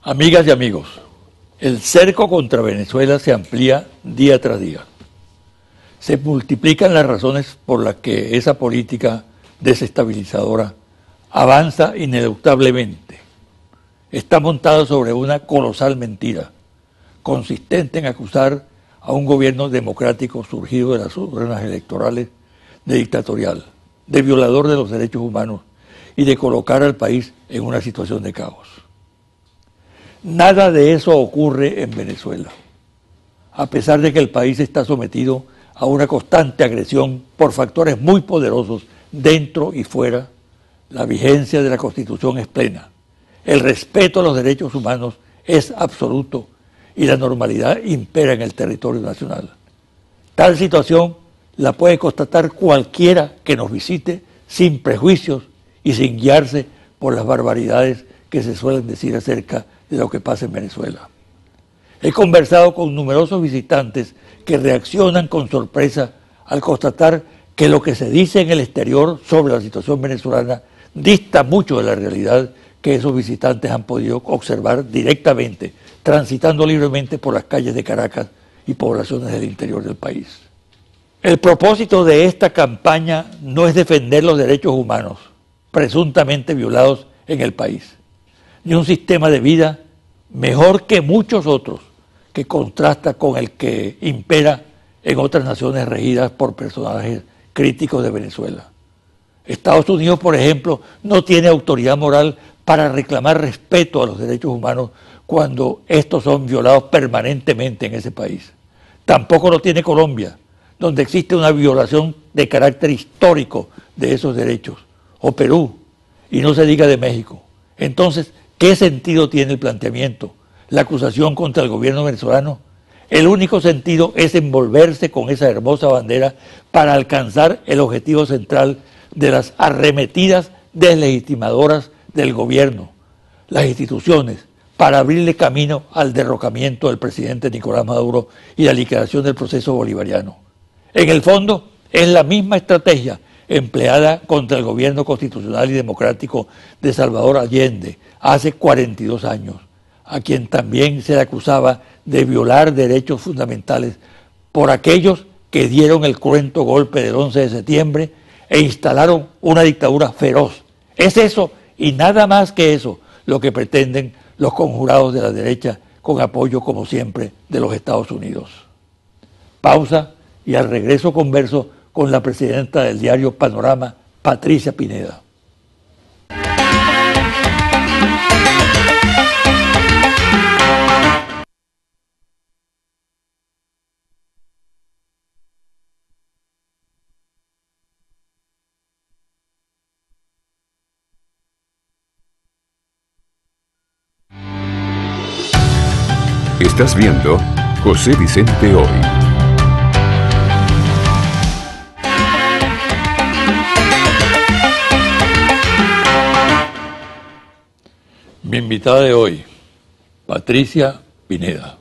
Amigas y amigos, el cerco contra Venezuela se amplía día tras día. Se multiplican las razones por las que esa política desestabilizadora avanza ineluctablemente. Está montada sobre una colosal mentira, consistente en acusar a un gobierno democrático surgido de las urnas electorales de dictatorial, de violador de los derechos humanos y de colocar al país en una situación de caos. Nada de eso ocurre en Venezuela, a pesar de que el país está sometido a una constante agresión por factores muy poderosos dentro y fuera. La vigencia de la Constitución es plena, el respeto a los derechos humanos es absoluto y la normalidad impera en el territorio nacional. Tal situación la puede constatar cualquiera que nos visite sin prejuicios y sin guiarse por las barbaridades que se suelen decir acerca de lo que pasa en Venezuela. He conversado con numerosos visitantes que reaccionan con sorpresa al constatar que lo que se dice en el exterior sobre la situación venezolana dista mucho de la realidad que esos visitantes han podido observar directamente, transitando libremente por las calles de Caracas y poblaciones del interior del país. El propósito de esta campaña no es defender los derechos humanos presuntamente violados en el país, ni un sistema de vida mejor que muchos otros, que contrasta con el que impera en otras naciones regidas por personajes críticos de Venezuela. Estados Unidos, por ejemplo, no tiene autoridad moral para reclamar respeto a los derechos humanos cuando estos son violados permanentemente en ese país. Tampoco lo tiene Colombia, donde existe una violación de carácter histórico de esos derechos, o Perú, y no se diga de México. Entonces, ¿qué sentido tiene el planteamiento, la acusación contra el gobierno venezolano? El único sentido es envolverse con esa hermosa bandera para alcanzar el objetivo central de las arremetidas deslegitimadoras del gobierno, las instituciones, para abrirle camino al derrocamiento del presidente Nicolás Maduro y la liquidación del proceso bolivariano. En el fondo, es la misma estrategia empleada contra el gobierno constitucional y democrático de Salvador Allende hace 42 años, a quien también se le acusaba de violar derechos fundamentales por aquellos que dieron el cruento golpe del 11 de septiembre e instalaron una dictadura feroz. Es eso y nada más que eso lo que pretenden los conjurados de la derecha con apoyo, como siempre, de los Estados Unidos. Pausa y al regreso converso con la presidenta del diario Panorama, Patricia Pineda. Estás viendo José Vicente Hoy. Mi invitada de hoy, Patricia Pineda,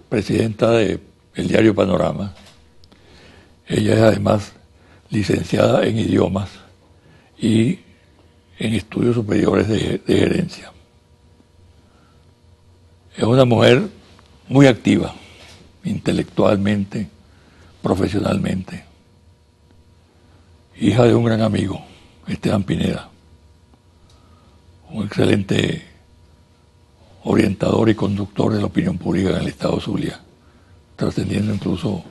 presidenta del diario Panorama. Ella es además licenciada en idiomas y en estudios superiores de gerencia. Es una mujer muy activa, intelectualmente, profesionalmente. Hija de un gran amigo, Esteban Pineda, un excelente orientador y conductor de la opinión pública en el estado Zulia, trascendiendo incluso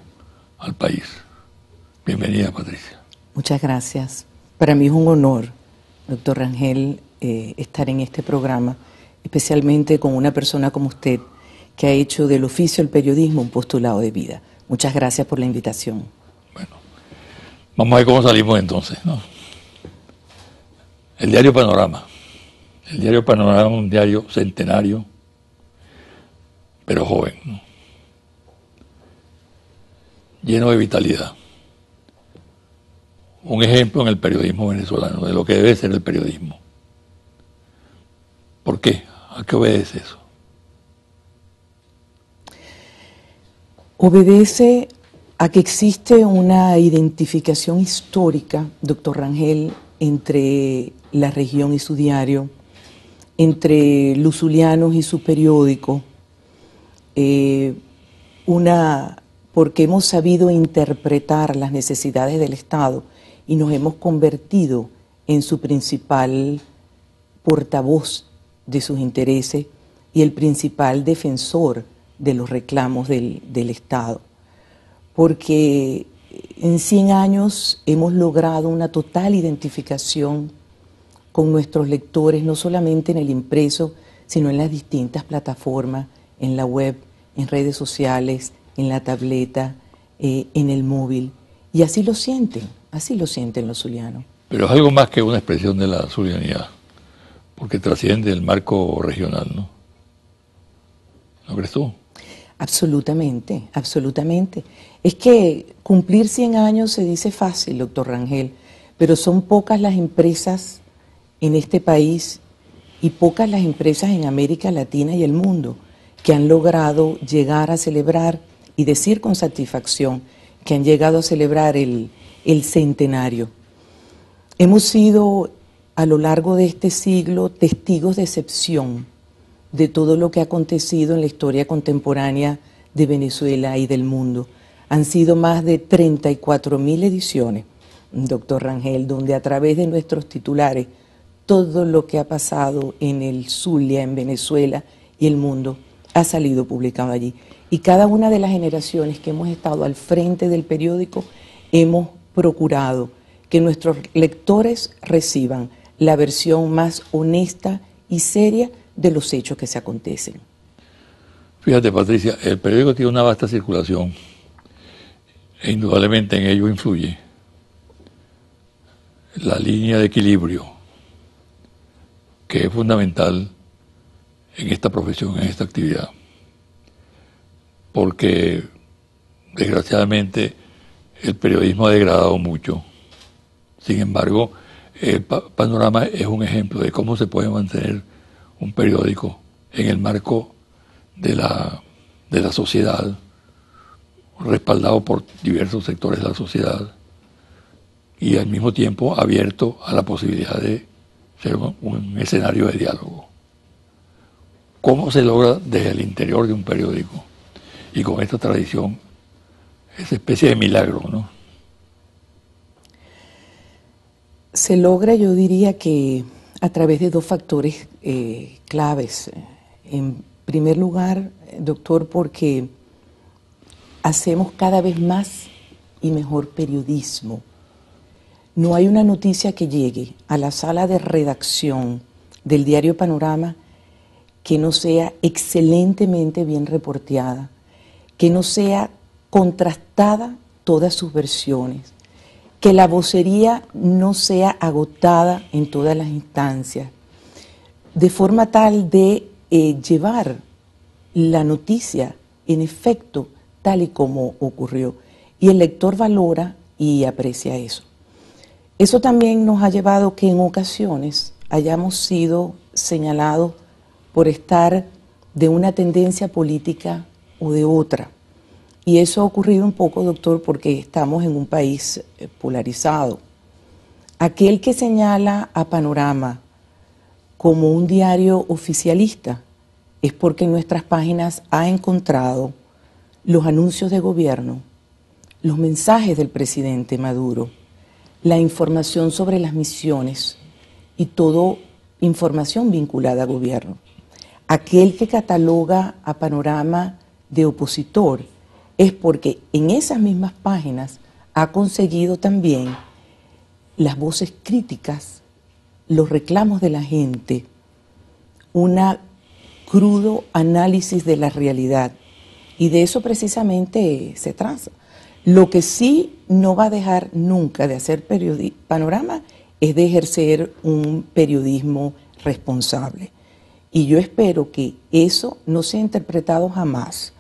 al país. Bienvenida, Patricia. Muchas gracias. Para mí es un honor, doctor Rangel, estar en este programa, especialmente con una persona como usted, que ha hecho del oficio del periodismo un postulado de vida. Muchas gracias por la invitación. Bueno, vamos a ver cómo salimos entonces, ¿no? El diario Panorama. El diario Panorama es un diario centenario, pero joven, ¿no? Lleno de vitalidad. Un ejemplo en el periodismo venezolano, de lo que debe ser el periodismo. ¿Por qué? ¿A qué obedece eso? Obedece a que existe una identificación histórica, doctor Rangel, entre la región y su diario, entre los zulianos y su periódico, porque hemos sabido interpretar las necesidades del Estado y nos hemos convertido en su principal portavoz de sus intereses y el principal defensor de los reclamos del Estado. Porque en 100 años hemos logrado una total identificación con nuestros lectores, no solamente en el impreso, sino en las distintas plataformas, en la web, en redes sociales, en la tableta, en el móvil. Y así lo sienten los zulianos. Pero es algo más que una expresión de la zulianidad, porque trasciende el marco regional, ¿no? ¿No crees tú? Absolutamente, absolutamente. Es que cumplir 100 años se dice fácil, doctor Rangel, pero son pocas las empresas en este país y pocas las empresas en América Latina y el mundo que han logrado llegar a celebrar y decir con satisfacción que han llegado a celebrar el centenario. Hemos sido a lo largo de este siglo testigos de excepción de todo lo que ha acontecido en la historia contemporánea de Venezuela y del mundo. Han sido más de 34.000 ediciones, doctor Rangel, donde a través de nuestros titulares todo lo que ha pasado en el Zulia, en Venezuela y el mundo ha salido publicado allí. Y cada una de las generaciones que hemos estado al frente del periódico hemos procurado que nuestros lectores reciban la versión más honesta y seria de los hechos que se acontecen. Fíjate, Patricia, el periódico tiene una vasta circulación e indudablemente en ello influye la línea de equilibrio que es fundamental en esta profesión, en esta actividad, porque desgraciadamente el periodismo ha degradado mucho. Sin embargo, el Panorama es un ejemplo de cómo se puede mantener un periódico en el marco de la sociedad, respaldado por diversos sectores de la sociedad y al mismo tiempo abierto a la posibilidad de ser un escenario de diálogo. ¿Cómo se logra desde el interior de un periódico y con esta tradición esa especie de milagro, ¿no? Se logra, yo diría que a través de dos factores claves. En primer lugar, doctor, porque hacemos cada vez más y mejor periodismo. No hay una noticia que llegue a la sala de redacción del diario Panorama que no sea excelentemente bien reporteada, que no sea contrastada todas sus versiones, que la vocería no sea agotada en todas las instancias, de forma tal de llevar la noticia en efecto tal y como ocurrió. Y el lector valora y aprecia eso. Eso también nos ha llevado que en ocasiones hayamos sido señalados por estar de una tendencia política o de otra. Y eso ha ocurrido un poco, doctor, porque estamos en un país polarizado. Aquel que señala a Panorama como un diario oficialista es porque en nuestras páginas ha encontrado los anuncios de gobierno, los mensajes del presidente Maduro, la información sobre las misiones y toda información vinculada a gobierno. Aquel que cataloga a Panorama de opositor es porque en esas mismas páginas ha conseguido también las voces críticas, los reclamos de la gente, un crudo análisis de la realidad. Y de eso precisamente se trata. Lo que sí no va a dejar nunca de hacer Panorama es de ejercer un periodismo responsable. Y yo espero que eso no sea interpretado jamás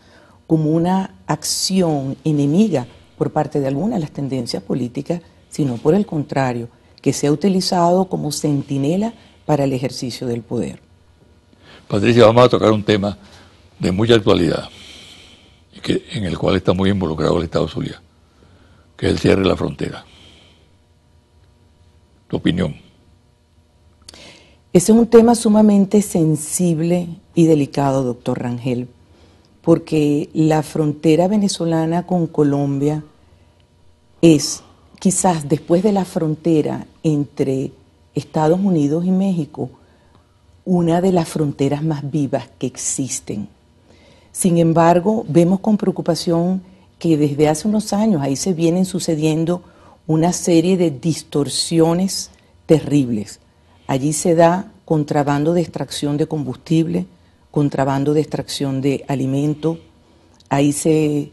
como una acción enemiga por parte de alguna de las tendencias políticas, sino por el contrario, que sea utilizado como centinela para el ejercicio del poder. Patricia, vamos a tocar un tema de mucha actualidad, en el cual está muy involucrado el Estado Zulia, que es el cierre de la frontera. ¿Tu opinión? Ese es un tema sumamente sensible y delicado, doctor Rangel, porque la frontera venezolana con Colombia es quizás después de la frontera entre Estados Unidos y México, una de las fronteras más vivas que existen. Sin embargo, vemos con preocupación que desde hace unos años ahí se vienen sucediendo una serie de distorsiones terribles. Allí se da contrabando de extracción de combustible, contrabando de extracción de alimento, ahí se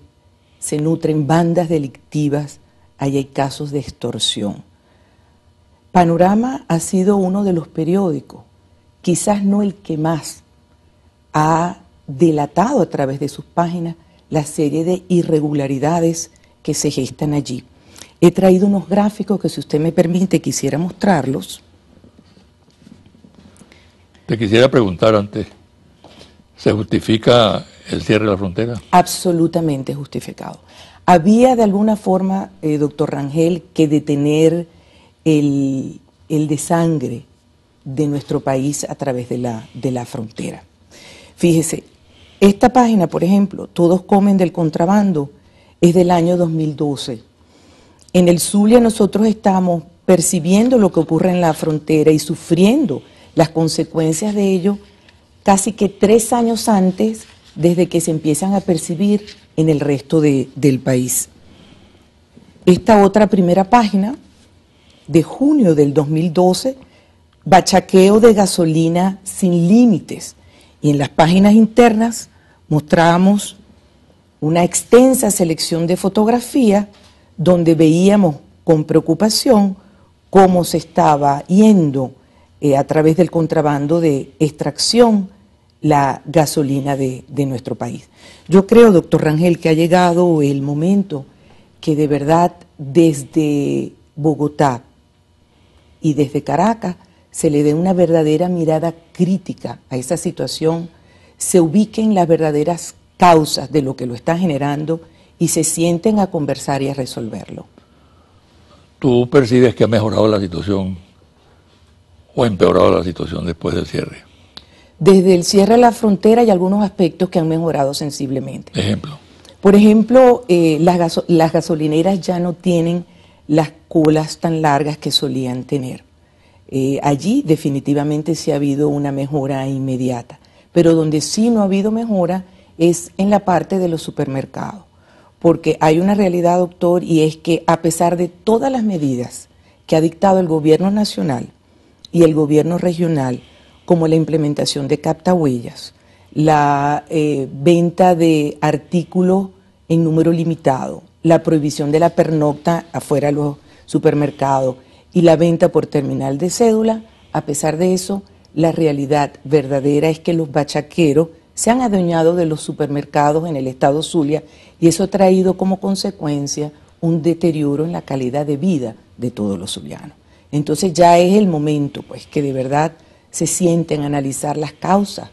nutren bandas delictivas, ahí hay casos de extorsión. Panorama ha sido uno de los periódicos, quizás no el que más, ha delatado a través de sus páginas la serie de irregularidades que se gestan allí. He traído unos gráficos que, si usted me permite, quisiera mostrarlos. Te quisiera preguntar antes, ¿se justifica el cierre de la frontera? Absolutamente justificado. Había de alguna forma, doctor Rangel, que detener el desangre de nuestro país a través de la frontera. Fíjese, esta página, por ejemplo, Todos comen del contrabando, es del año 2012. En el Zulia nosotros estamos percibiendo lo que ocurre en la frontera y sufriendo las consecuencias de ello casi que 3 años antes, desde que se empiezan a percibir en el resto del país. Esta otra primera página, de junio del 2012, bachaqueo de gasolina sin límites. Y en las páginas internas mostrábamos una extensa selección de fotografías donde veíamos con preocupación cómo se estaba yendo a través del contrabando de extracción la gasolina de nuestro país. Yo creo, doctor Rangel, que ha llegado el momento que de verdad desde Bogotá y desde Caracas se le dé una verdadera mirada crítica a esa situación, se ubiquen las verdaderas causas de lo que lo está generando y se sienten a conversar y a resolverlo. ¿Tú percibes que ha mejorado la situación o ha empeorado la situación después del cierre? Desde el cierre de la frontera hay algunos aspectos que han mejorado sensiblemente. Ejemplo. Por ejemplo, las gasolineras ya no tienen las colas tan largas que solían tener. Allí definitivamente sí ha habido una mejora inmediata, pero donde sí no ha habido mejora es en la parte de los supermercados, porque hay una realidad, doctor, y es que a pesar de todas las medidas que ha dictado el gobierno nacional y el gobierno regional, como la implementación de captahuellas, la venta de artículos en número limitado, la prohibición de la pernocta afuera de los supermercados y la venta por terminal de cédula, a pesar de eso, la realidad verdadera es que los bachaqueros se han adueñado de los supermercados en el estado Zulia y eso ha traído como consecuencia un deterioro en la calidad de vida de todos los zulianos. Entonces ya es el momento, pues, que de verdad se sienten a analizar las causas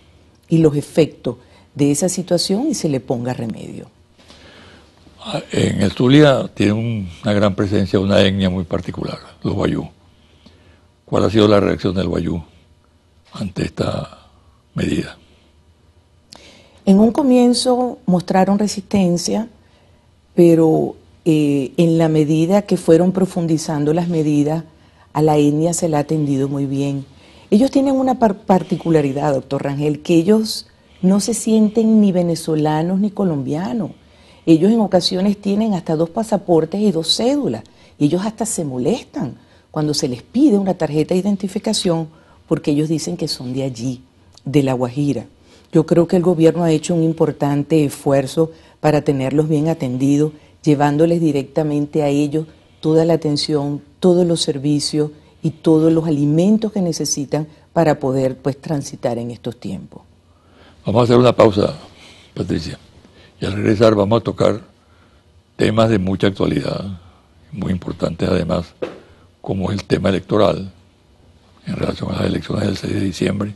y los efectos de esa situación y se le ponga remedio. En el Zulia tiene una gran presencia una etnia muy particular, los wayú. ¿Cuál ha sido la reacción del wayú ante esta medida? En un comienzo mostraron resistencia, pero en la medida que fueron profundizando las medidas, a la etnia se la ha atendido muy bien. Ellos tienen una particularidad, doctor Rangel, que ellos no se sienten ni venezolanos ni colombianos. Ellos en ocasiones tienen hasta 2 pasaportes y 2 cédulas. Y ellos hasta se molestan cuando se les pide una tarjeta de identificación porque ellos dicen que son de allí, de La Guajira. Yo creo que el gobierno ha hecho un importante esfuerzo para tenerlos bien atendidos, llevándoles directamente a ellos toda la atención, todos los servicios y todos los alimentos que necesitan para poder, pues, transitar en estos tiempos. Vamos a hacer una pausa, Patricia, y al regresar vamos a tocar temas de mucha actualidad, muy importantes además, como el tema electoral en relación a las elecciones del 6 de diciembre,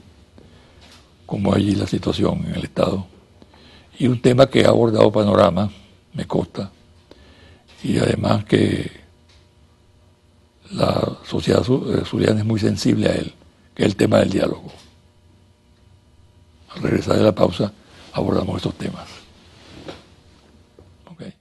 como allí la situación en el Estado, y un tema que ha abordado Panorama, me consta, y además que la sociedad zuliana es muy sensible a él, que es el tema del diálogo. Al regresar de la pausa abordamos estos temas. Okay.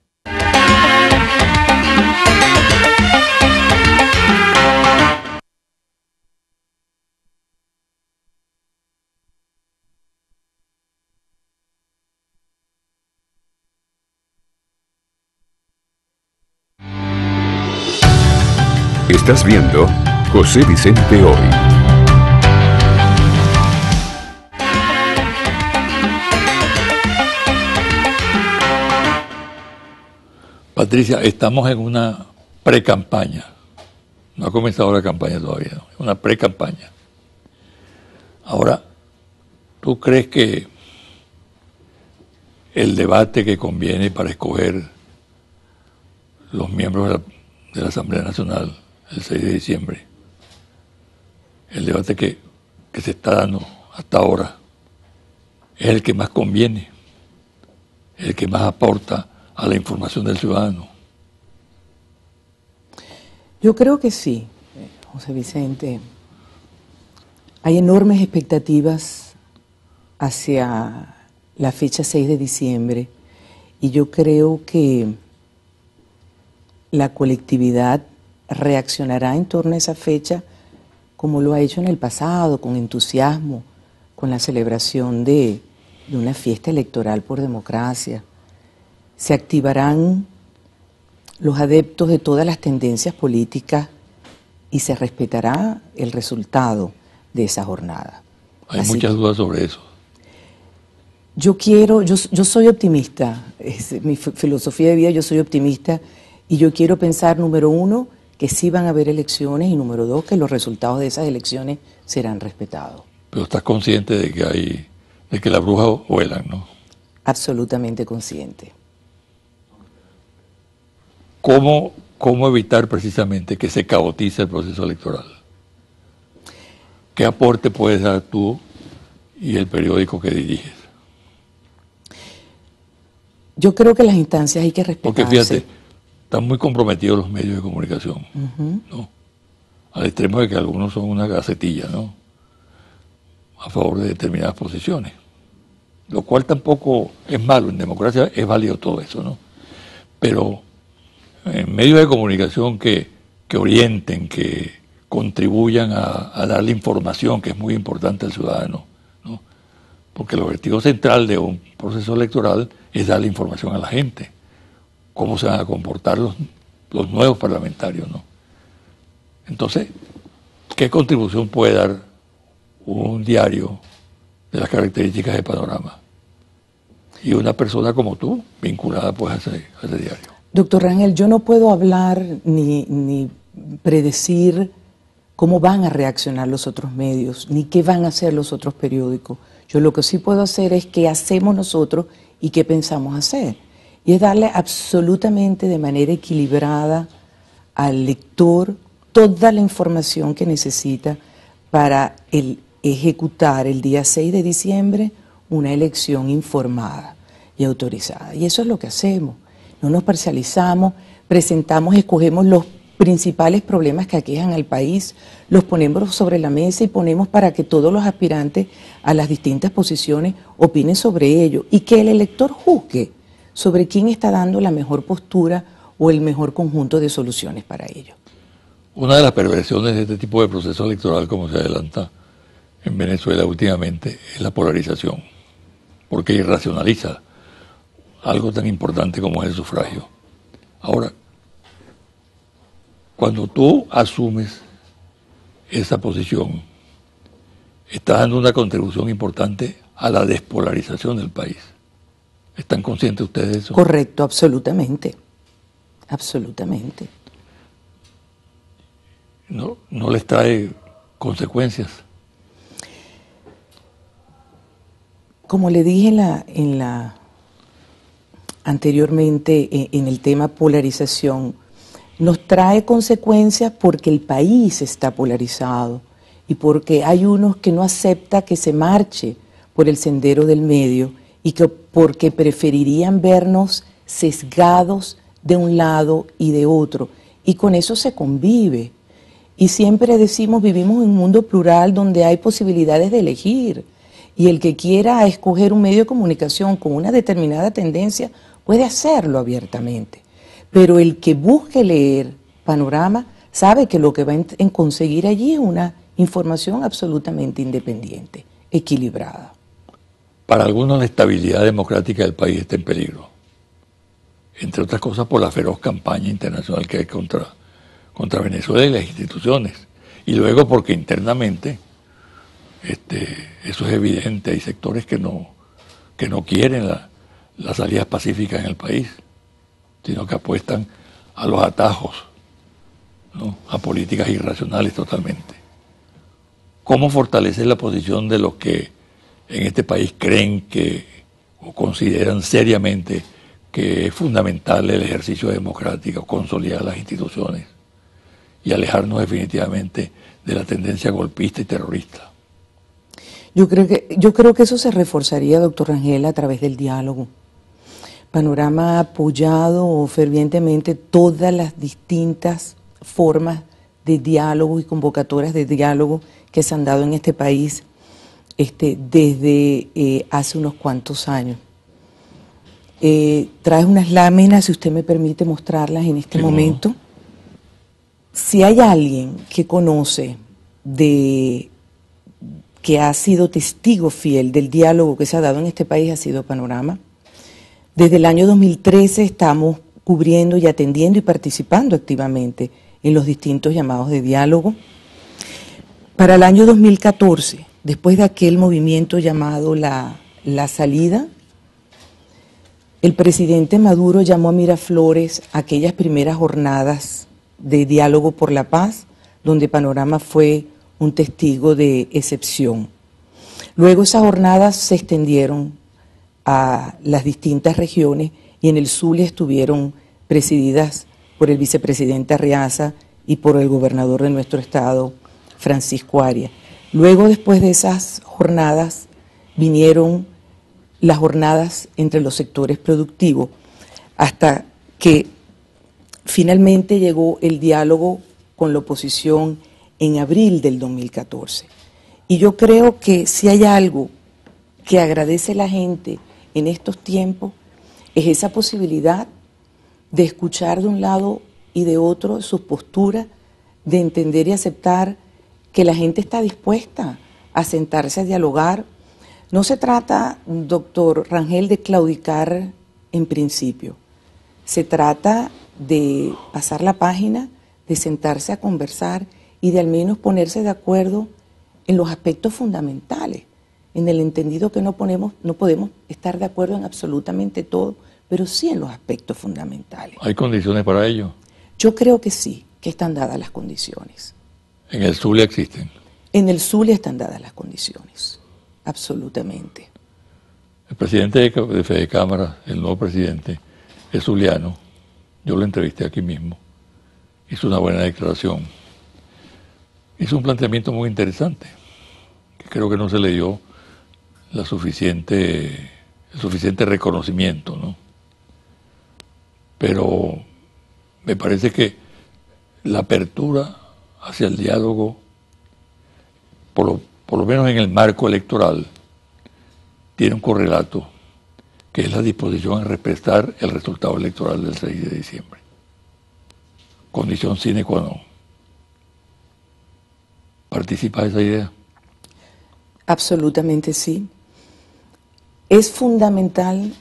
Estás viendo José Vicente Hoy. Patricia, estamos en una pre-campaña. No ha comenzado la campaña todavía, ¿no? Es una pre-campaña. Ahora, ¿tú crees que el debate que conviene para escoger los miembros de la Asamblea Nacional el 6 de diciembre, el debate que se está dando hasta ahora, es el que más conviene, el que más aporta a la información del ciudadano? Yo creo que sí, José Vicente. Hay enormes expectativas hacia la fecha 6 de diciembre y yo creo que la colectividad reaccionará en torno a esa fecha como lo ha hecho en el pasado, con entusiasmo, con la celebración de una fiesta electoral por democracia. Se activarán los adeptos de todas las tendencias políticas y se respetará el resultado de esa jornada. Hay muchas dudas sobre eso. Yo soy optimista, es mi filosofía de vida, yo soy optimista y yo quiero pensar, número uno, que sí van a haber elecciones y número dos, que los resultados de esas elecciones serán respetados. Pero estás consciente de que las brujas vuelan, ¿no? Absolutamente consciente. ¿Cómo evitar precisamente que se caotice el proceso electoral? ¿Qué aporte puedes dar tú y el periódico que diriges? Yo creo que las instancias hay que respetarse. Porque fíjate, están muy comprometidos los medios de comunicación, ¿no? Al extremo de que algunos son una gacetilla, ¿no? A favor de determinadas posiciones. Lo cual tampoco es malo, en democracia es válido todo eso, ¿no? Pero en medios de comunicación que orienten, que contribuyan a darle información, que es muy importante al ciudadano, ¿no? Porque el objetivo central de un proceso electoral es darle información a la gente, cómo se van a comportar los nuevos parlamentarios, ¿no? Entonces, ¿qué contribución puede dar un diario de las características de Panorama? Y una persona como tú, vinculada pues a ese diario. Doctor Rangel, yo no puedo hablar ni predecir cómo van a reaccionar los otros medios, ni qué van a hacer los otros periódicos. Yo lo que sí puedo hacer es qué hacemos nosotros y qué pensamos hacer. Y es darle absolutamente de manera equilibrada al lector toda la información que necesita para ejecutar el día 6 de diciembre una elección informada y autorizada. Y eso es lo que hacemos. No nos parcializamos, presentamos, escogemos los principales problemas que aquejan al país, los ponemos sobre la mesa y ponemos para que todos los aspirantes a las distintas posiciones opinen sobre ello y que el elector juzgue sobre quién está dando la mejor postura o el mejor conjunto de soluciones para ello. Una de las perversiones de este tipo de proceso electoral, como se adelanta en Venezuela últimamente, es la polarización, porque irracionaliza algo tan importante como es el sufragio. Ahora, cuando tú asumes esa posición, estás dando una contribución importante a la despolarización del país. ¿Están conscientes ustedes de eso? Correcto, absolutamente. Absolutamente. ¿No les trae consecuencias? Como le dije anteriormente en el tema polarización, nos trae consecuencias porque el país está polarizado y porque hay unos que no aceptan que se marche por el sendero del medio y que porque preferirían vernos sesgados de un lado y de otro. Y con eso se convive. Y siempre decimos, vivimos en un mundo plural donde hay posibilidades de elegir. Y el que quiera escoger un medio de comunicación con una determinada tendencia puede hacerlo abiertamente. Pero el que busque leer Panorama sabe que lo que va a conseguir allí es una información absolutamente independiente, equilibrada. Para algunos la estabilidad democrática del país está en peligro, entre otras cosas por la feroz campaña internacional que hay contra Venezuela y las instituciones, y luego porque internamente eso es evidente, hay sectores que no quieren las salidas pacíficas en el país, sino que apuestan a los atajos, ¿no? A políticas irracionales totalmente. ¿Cómo fortalecer la posición de los que en este país creen que o consideran seriamente que es fundamental el ejercicio democrático, consolidar las instituciones y alejarnos definitivamente de la tendencia golpista y terrorista? Yo creo que eso se reforzaría, doctor Rangel, a través del diálogo. Panorama ha apoyado fervientemente todas las distintas formas de diálogo y convocatorias de diálogo que se han dado en este país desde hace unos cuantos años. Traes unas láminas, si usted me permite mostrarlas en este momento. No. Si hay alguien que conoce que ha sido testigo fiel del diálogo que se ha dado en este país, ha sido Panorama. Desde el año 2013 estamos cubriendo y atendiendo y participando activamente en los distintos llamados de diálogo. Para el año 2014, después de aquel movimiento llamado la salida, el presidente Maduro llamó a Miraflores a aquellas primeras jornadas de diálogo por la paz, donde Panorama fue un testigo de excepción. Luego esas jornadas se extendieron a las distintas regiones y en el Zulia estuvieron presididas por el vicepresidente Arriaza y por el gobernador de nuestro estado, Francisco Arias. Luego, después de esas jornadas, vinieron las jornadas entre los sectores productivos, hasta que finalmente llegó el diálogo con la oposición en abril del 2014. Y yo creo que si hay algo que agradece la gente en estos tiempos, es esa posibilidad de escuchar de un lado y de otro sus posturas, de entender y aceptar que la gente está dispuesta a sentarse a dialogar. No se trata, doctor Rangel, de claudicar en principio. Se trata de pasar la página, de sentarse a conversar y de al menos ponerse de acuerdo en los aspectos fundamentales, en el entendido que no podemos estar de acuerdo en absolutamente todo, pero sí en los aspectos fundamentales. ¿Hay condiciones para ello? Yo creo que sí, que están dadas las condiciones. ¿En el Zulia existen? En el Zulia están dadas las condiciones, absolutamente. El presidente de Fedecámara, el nuevo presidente, es zuliano. Yo lo entrevisté aquí mismo. Hizo una buena declaración. Hizo un planteamiento muy interesante, que creo que no se le dio el suficiente reconocimiento, ¿no? Pero me parece que la apertura hacia el diálogo, por lo menos en el marco electoral, tiene un correlato, que es la disposición a respetar el resultado electoral del 6 de diciembre. Condición sine qua non. ¿Participa de esa idea? Absolutamente sí. Es fundamental,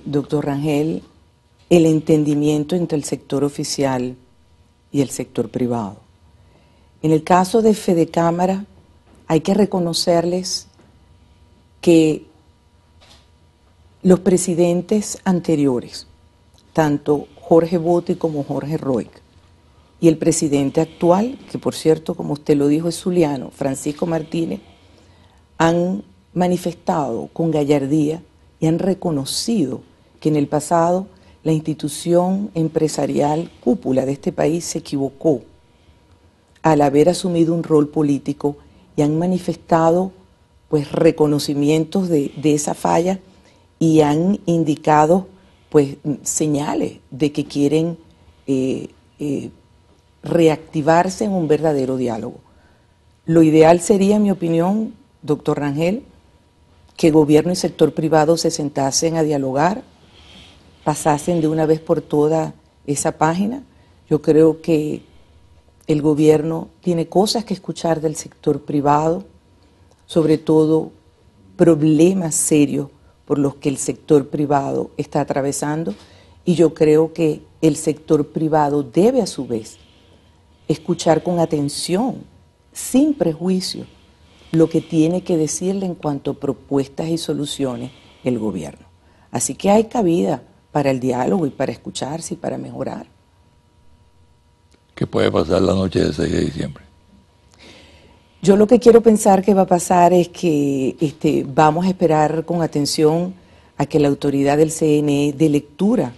doctor Rangel, el entendimiento entre el sector oficial y el sector privado. En el caso de Fedecámara, hay que reconocerles que los presidentes anteriores, tanto Jorge Botti como Jorge Roig, y el presidente actual, que por cierto, como usted lo dijo, es zuliano, Francisco Martínez, han manifestado con gallardía y han reconocido que en el pasado la institución empresarial cúpula de este país se equivocó al haber asumido un rol político y han manifestado pues reconocimientos de esa falla y han indicado pues señales de que quieren reactivarse en un verdadero diálogo. Lo ideal sería, en mi opinión, doctor Rangel, que gobierno y sector privado se sentasen a dialogar, pasasen de una vez por todas esa página. Yo creo que el gobierno tiene cosas que escuchar del sector privado, sobre todo problemas serios por los que el sector privado está atravesando, y yo creo que el sector privado debe a su vez escuchar con atención, sin prejuicio, lo que tiene que decirle en cuanto a propuestas y soluciones el gobierno. Así que hay cabida para el diálogo y para escucharse y para mejorar. ¿Qué puede pasar la noche del 6 de diciembre? Yo lo que quiero pensar que va a pasar es que vamos a esperar con atención a que la autoridad del CNE dé lectura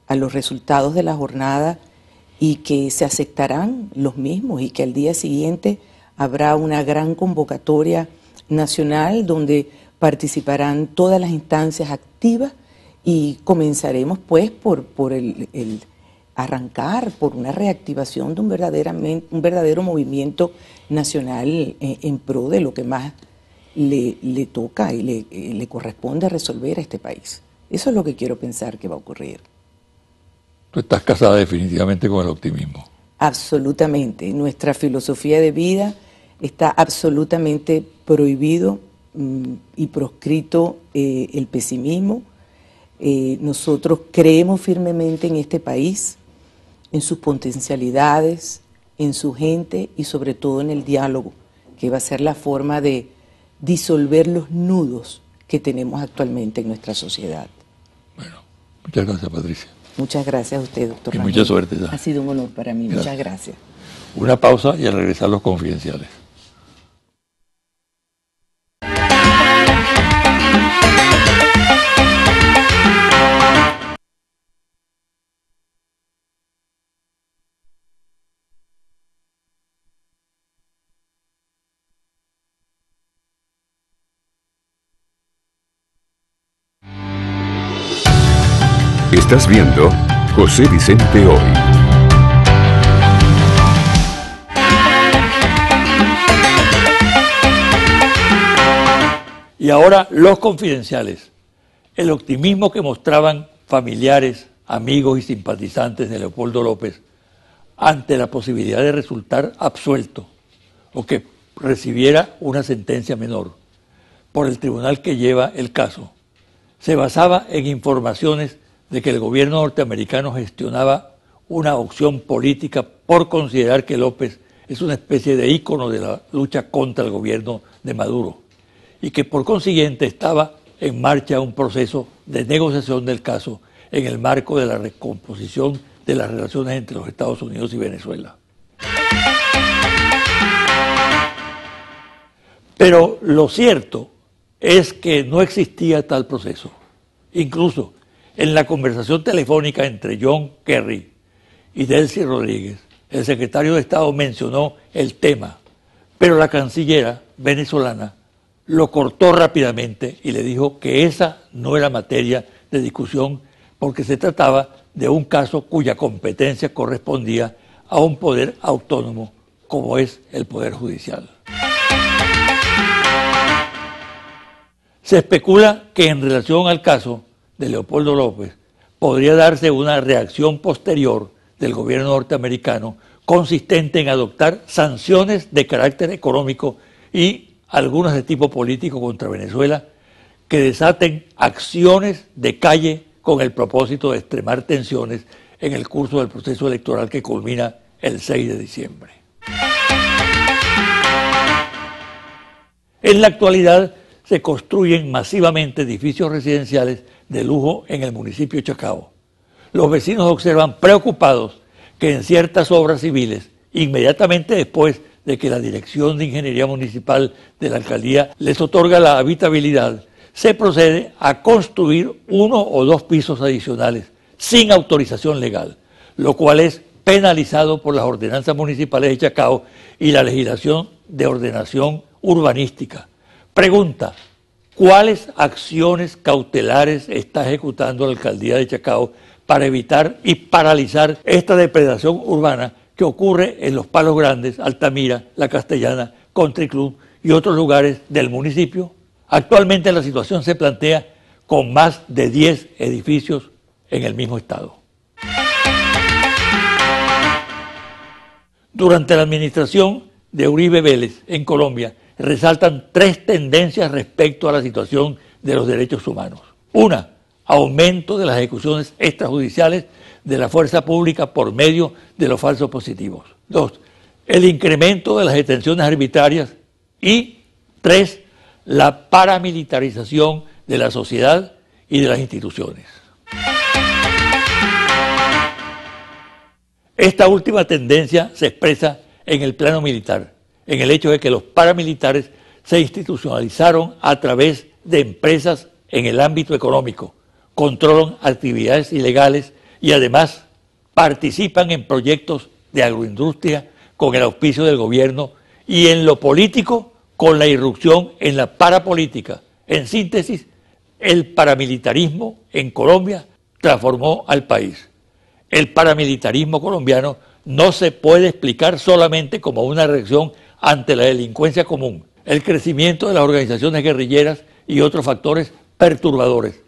a los resultados de la jornada y que se aceptarán los mismos y que al día siguiente habrá una gran convocatoria nacional donde participarán todas las instancias activas y comenzaremos pues por el arrancar, por una reactivación de un verdadero movimiento nacional en pro de lo que más le toca y le corresponde resolver a este país. Eso es lo que quiero pensar que va a ocurrir. Tú estás casada definitivamente con el optimismo. Absolutamente. Nuestra filosofía de vida está absolutamente prohibido y proscrito el pesimismo. Nosotros creemos firmemente en este país, en sus potencialidades, en su gente y sobre todo en el diálogo, que va a ser la forma de disolver los nudos que tenemos actualmente en nuestra sociedad. Bueno, muchas gracias, Patricia. Muchas gracias a usted, doctor Y Rangel. mucha suerte. ¿sabes? Ha sido un honor para mí. Gracias. Muchas gracias. Una pausa y al regresar los confidenciales. Estás viendo José Vicente Hoy. Y ahora los confidenciales. El optimismo que mostraban familiares, amigos y simpatizantes de Leopoldo López ante la posibilidad de resultar absuelto o que recibiera una sentencia menor por el tribunal que lleva el caso, se basaba en informaciones de que el gobierno norteamericano gestionaba una opción política por considerar que López es una especie de ícono de la lucha contra el gobierno de Maduro y que por consiguiente estaba en marcha un proceso de negociación del caso en el marco de la recomposición de las relaciones entre los Estados Unidos y Venezuela. Pero lo cierto es que no existía tal proceso. Incluso en la conversación telefónica entre John Kerry y Delcy Rodríguez, el secretario de Estado mencionó el tema, pero la cancillera venezolana lo cortó rápidamente y le dijo que esa no era materia de discusión porque se trataba de un caso cuya competencia correspondía a un poder autónomo como es el Poder Judicial. Se especula que en relación al caso de Leopoldo López podría darse una reacción posterior del gobierno norteamericano consistente en adoptar sanciones de carácter económico y algunas de tipo político contra Venezuela que desaten acciones de calle con el propósito de extremar tensiones en el curso del proceso electoral que culmina el 6 de diciembre. En la actualidad se construyen masivamente edificios residenciales de lujo en el municipio de Chacao. Los vecinos observan preocupados que en ciertas obras civiles, inmediatamente después de que la Dirección de Ingeniería Municipal de la Alcaldía les otorga la habitabilidad, se procede a construir 1 o 2 pisos adicionales sin autorización legal, lo cual es penalizado por las ordenanzas municipales de Chacao y la legislación de ordenación urbanística. Pregunta: ¿cuáles acciones cautelares está ejecutando la Alcaldía de Chacao para evitar y paralizar esta depredación urbana que ocurre en Los Palos Grandes, Altamira, La Castellana, Country Club y otros lugares del municipio. Actualmente la situación se plantea con más de 10 edificios en el mismo estado. Durante la administración de Uribe Vélez en Colombia, resaltan 3 tendencias respecto a la situación de los derechos humanos. Una, aumento de las ejecuciones extrajudiciales de la fuerza pública por medio de los falsos positivos. 2, el incremento de las detenciones arbitrarias. Y 3, la paramilitarización de la sociedad y de las instituciones. Esta última tendencia se expresa en el plano militar, en el hecho de que los paramilitares se institucionalizaron a través de empresas en el ámbito económico, controlan actividades ilegales y además participan en proyectos de agroindustria con el auspicio del gobierno y en lo político con la irrupción en la parapolítica. En síntesis, el paramilitarismo en Colombia transformó al país. El paramilitarismo colombiano no se puede explicar solamente como una reacción ante la delincuencia común, el crecimiento de las organizaciones guerrilleras y otros factores perturbadores.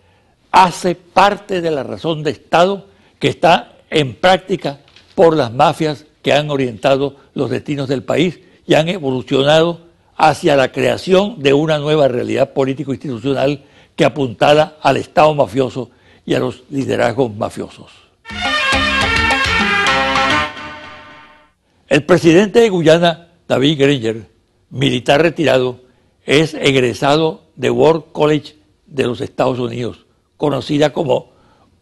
Hace parte de la razón de Estado que está en práctica por las mafias que han orientado los destinos del país y han evolucionado hacia la creación de una nueva realidad político-institucional que apuntala al Estado mafioso y a los liderazgos mafiosos. El presidente de Guyana, David Granger, militar retirado, es egresado de War College de los Estados Unidos, conocida como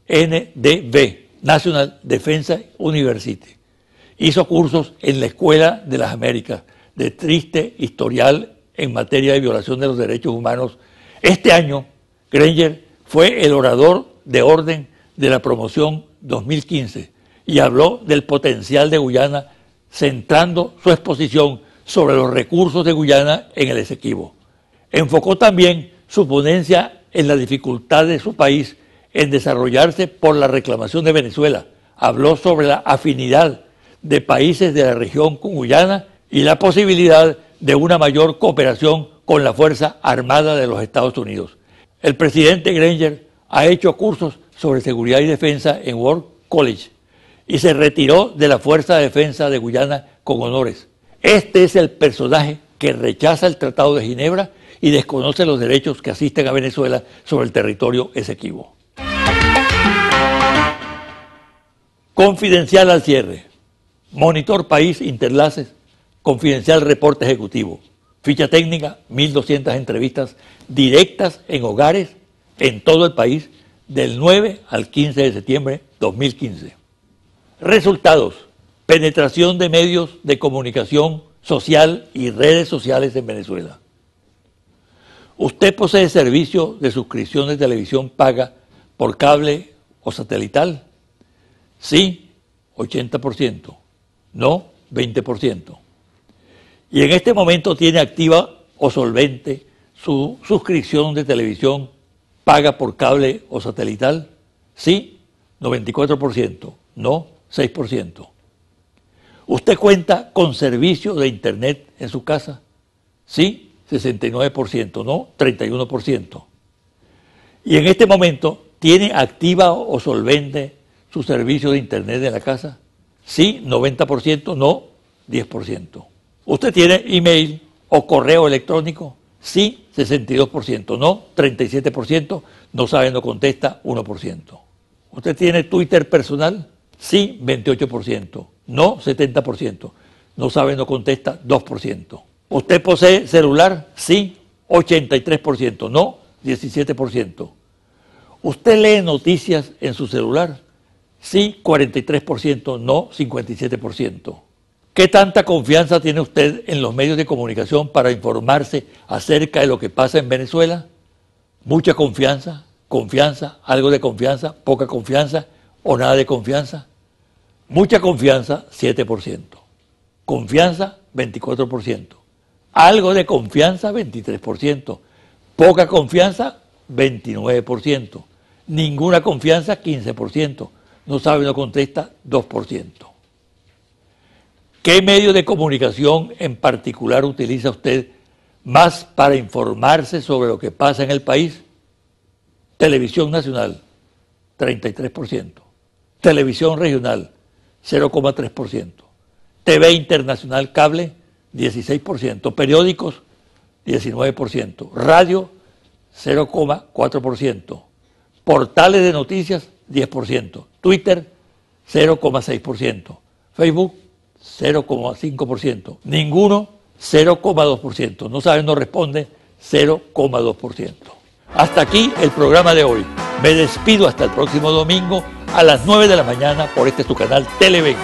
NDV, National Defense University. Hizo cursos en la Escuela de las Américas, de triste historial en materia de violación de los derechos humanos. Este año, Granger fue el orador de orden de la promoción 2015 y habló del potencial de Guyana, centrando su exposición sobre los recursos de Guyana en el Esequibo. Enfocó también su ponencia en la dificultad de su país en desarrollarse por la reclamación de Venezuela. Habló sobre la afinidad de países de la región con Guyana y la posibilidad de una mayor cooperación con la Fuerza Armada de los Estados Unidos. El presidente Granger ha hecho cursos sobre seguridad y defensa en War College y se retiró de la Fuerza de Defensa de Guyana con honores. Este es el personaje que rechaza el Tratado de Ginebra y desconoce los derechos que asisten a Venezuela sobre el territorio Esequibo. Confidencial al cierre. Monitor País Interlaces, confidencial reporte ejecutivo. Ficha técnica, 1.200 entrevistas directas en hogares en todo el país del 9 al 15 de septiembre 2015. Resultados: penetración de medios de comunicación social y redes sociales en Venezuela. ¿Usted posee servicio de suscripción de televisión paga por cable o satelital? Sí, 80%. No, 20%. Y en este momento tiene activa o solvente su suscripción de televisión paga por cable o satelital. Sí, 94%. No, 6%. ¿Usted cuenta con servicio de internet en su casa? Sí, 69%. No, 31%. Y en este momento, ¿tiene activa o solvente su servicio de internet en la casa? Sí, 90%. No, 10%. ¿Usted tiene email o correo electrónico? Sí, 62%. No, 37%. No sabe, no contesta, 1%. ¿Usted tiene Twitter personal? Sí, 28%. No, 70%. No sabe, no contesta, 2%. ¿Usted posee celular? Sí, 83%. No, 17%. ¿Usted lee noticias en su celular? Sí, 43%. No, 57%. ¿Qué tanta confianza tiene usted en los medios de comunicación para informarse acerca de lo que pasa en Venezuela? ¿Mucha confianza? ¿Confianza? ¿Algo de confianza? ¿Poca confianza? ¿O nada de confianza? Mucha confianza, 7%. Confianza, 24%. Algo de confianza, 23%. Poca confianza, 29%. Ninguna confianza, 15%. No sabe, no contesta, 2%. ¿Qué medio de comunicación en particular utiliza usted más para informarse sobre lo que pasa en el país? Televisión nacional, 33%. Televisión regional, 0,3%. TV internacional cable, 16%. Periódicos, 19%. Radio, 0,4%. Portales de noticias, 10%. Twitter, 0,6%. Facebook, 0,5%. Ninguno, 0,2%. No sabe, no responde, 0,2%. Hasta aquí el programa de hoy. Me despido hasta el próximo domingo a las 9 de la mañana por este su canal Televen.